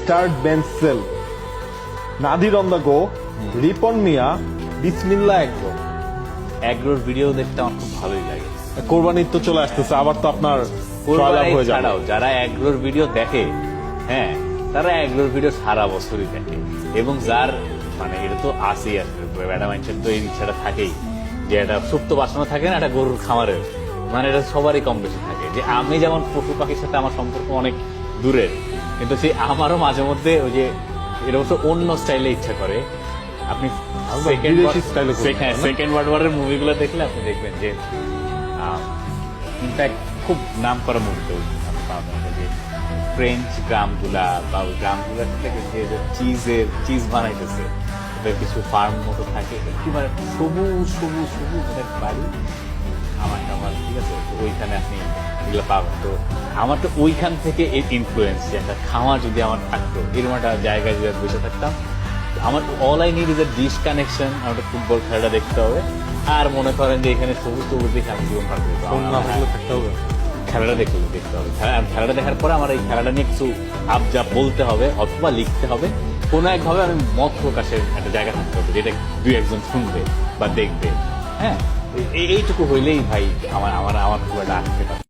Start বেন্সেল, Nadir on the go, Ripon Mia, Bismillah agro. অ্যাগ্রোর video দেখতে আমার খুব ভালোই লাগে। কোরবানির তো চলে আসতেছে, আবার তো আপনার জয়লাভ হয়ে যাবে। ছাড়াও যারা অ্যাগ্রোর ভিডিও দেখে, হ্যাঁ, তারা অ্যাগ্রোর ভিডিও সারা বছরই দেখে। এবং যার মানে এটা তো আসেই আসবে, ব্যাডা মানুষের তো এই ইচ্ছাটা থাকেই যে একটা সুপ্ত বাসনা থাকে না একটা গরুর খামারের, মানে এটা সবারই কম বেশি থাকে যে আমি যেমন পশু পাখির সাথে আমার সম্পর্ক অনেক দূরের, কিন্তু সেই আমারও মাঝে মধ্যে ওই যে এটা অবশ্য অন্য স্টাইলে ইচ্ছা করে। আপনি বিদেশি style এ করবেন, তাই না? সেকেন্ড ওয়ার্ল্ড ওয়ারের মুভিগুলো দেখলে আপনি দেখবেন যে ইনফ্যাক্ট খুব নাম করা মুভি তো আপনি পাবেন যে ফ্রেঞ্চ গ্রামগুলা বা ওই গ্রামগুলার থেকে যে চিজ বানাইতেছে, ওদের কিছু ফার্ম মতো থাকে, একেবারে সবুজ সবুজ সবুজ ওদের বাড়ি, আমার ঠিক আছে, তো ওইখানে আপনি এগুলো পাবেন। তো আমার তো ওইখান থেকে এই ইনফ্লুয়েন্স যে একটা খামার যদি আমার থাকতো, এরকম একটা জায়গায় যদি আমি বসে থাকতাম, আমার all I need is a dish connection, আমার ফুটবল খেলাটা দেখতে হবে, আর মনে করেন যে এখানে সবুজ সবুজ দেখে আমি জীবন পার করবো। ফোন না থাকলে থাকতে হবে। খেলাটা দেখতে হবে, খেলাটা দেখার পরে আমার এই খেলাটা নিয়ে কিছু আবজাব বলতে হবে অথবা লিখতে হবে, কোনো একভাবে আমি মত প্রকাশের একটা জায়গা থাকতে হবে যেটা দুই একজন শুনবে বা দেখবে। হ্যাঁ, এইটুকু হইলেই ভাই আমার আমার আমার খুব একটা আসতে পারে।